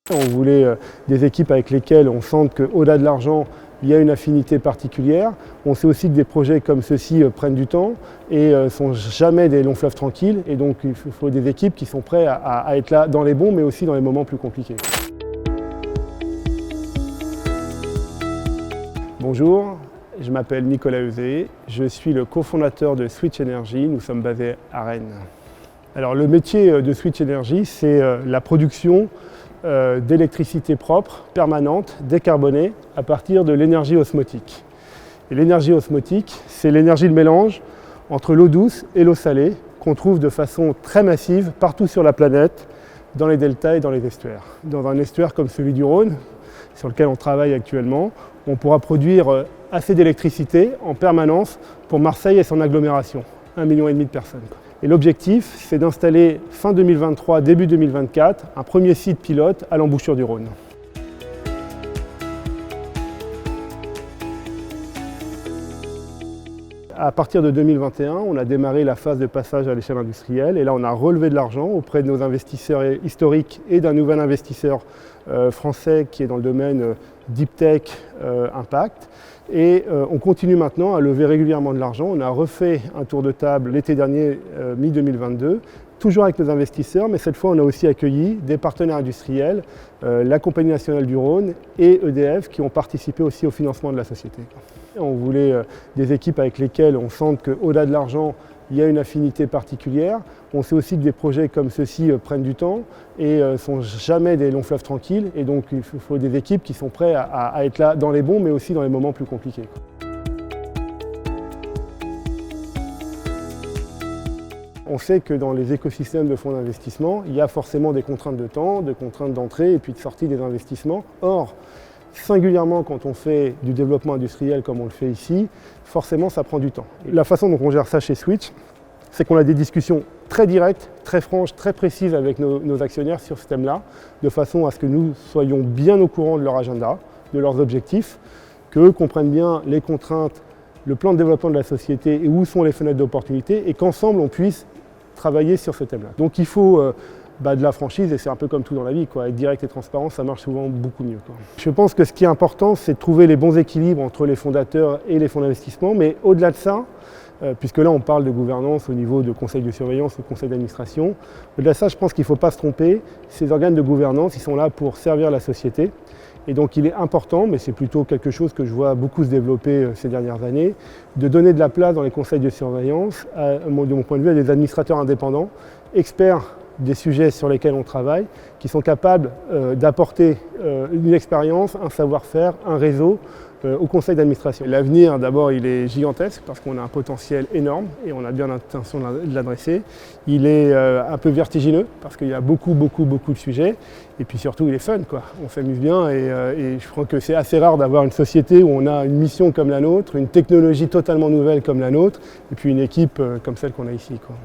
On voulait des équipes avec lesquelles on sente qu'au-delà de l'argent, il y a une affinité particulière. On sait aussi que des projets comme ceux-ci prennent du temps et ne sont jamais des longs fleuves tranquilles. Et donc il faut des équipes qui sont prêtes à être là dans les bons, mais aussi dans les moments plus compliqués. Bonjour, je m'appelle Nicolas Euzé. Je suis le cofondateur de Switch Energy. Nous sommes basés à Rennes. Alors le métier de Switch Energy, c'est la production d'électricité propre, permanente, décarbonée, à partir de l'énergie osmotique. Et l'énergie osmotique, c'est l'énergie de mélange entre l'eau douce et l'eau salée qu'on trouve de façon très massive partout sur la planète, dans les deltas et dans les estuaires. Dans un estuaire comme celui du Rhône, sur lequel on travaille actuellement, on pourra produire assez d'électricité en permanence pour Marseille et son agglomération, 1,5 million de personnes. Et l'objectif, c'est d'installer fin 2023, début 2024, un premier site pilote à l'embouchure du Rhône. À partir de 2021, on a démarré la phase de passage à l'échelle industrielle et là on a relevé de l'argent auprès de nos investisseurs historiques et d'un nouvel investisseur français qui est dans le domaine Deep Tech Impact. Et on continue maintenant à lever régulièrement de l'argent. On a refait un tour de table l'été dernier, mi-2022, toujours avec nos investisseurs, mais cette fois on a aussi accueilli des partenaires industriels, la Compagnie nationale du Rhône et EDF qui ont participé aussi au financement de la société. On voulait des équipes avec lesquelles on sente qu'au-delà de l'argent, il y a une affinité particulière. On sait aussi que des projets comme ceux-ci prennent du temps et ne sont jamais des longs fleuves tranquilles. Et donc il faut des équipes qui sont prêtes à être là dans les bons, mais aussi dans les moments plus compliqués. On sait que dans les écosystèmes de fonds d'investissement, il y a forcément des contraintes de temps, des contraintes d'entrée et puis de sortie des investissements. Or, singulièrement quand on fait du développement industriel comme on le fait ici, forcément ça prend du temps. La façon dont on gère ça chez Switch, c'est qu'on a des discussions très directes, très franches, très précises avec nos actionnaires sur ce thème-là, de façon à ce que nous soyons bien au courant de leur agenda, de leurs objectifs, qu'eux comprennent bien les contraintes, le plan de développement de la société et où sont les fenêtres d'opportunité et qu'ensemble on puisse travailler sur ce thème-là. Donc il faut de la franchise et c'est un peu comme tout dans la vie, quoi. Être direct et transparent, ça marche souvent beaucoup mieux, quoi. Je pense que ce qui est important, c'est de trouver les bons équilibres entre les fondateurs et les fonds d'investissement, mais au-delà de ça, puisque là on parle de gouvernance au niveau de conseil de surveillance ou de conseil d'administration, au-delà de ça, je pense qu'il ne faut pas se tromper, ces organes de gouvernance, ils sont là pour servir la société. Et donc il est important, mais c'est plutôt quelque chose que je vois beaucoup se développer ces dernières années, de donner de la place dans les conseils de surveillance, de mon point de vue, à des administrateurs indépendants, experts des sujets sur lesquels on travaille, qui sont capables d'apporter une expérience, un savoir-faire, un réseau au conseil d'administration. L'avenir, d'abord, il est gigantesque parce qu'on a un potentiel énorme et on a bien l'intention de l'adresser. Il est un peu vertigineux parce qu'il y a beaucoup de sujets et puis surtout il est fun, quoi. On s'amuse bien et je crois que c'est assez rare d'avoir une société où on a une mission comme la nôtre, une technologie totalement nouvelle comme la nôtre et puis une équipe comme celle qu'on a ici, quoi.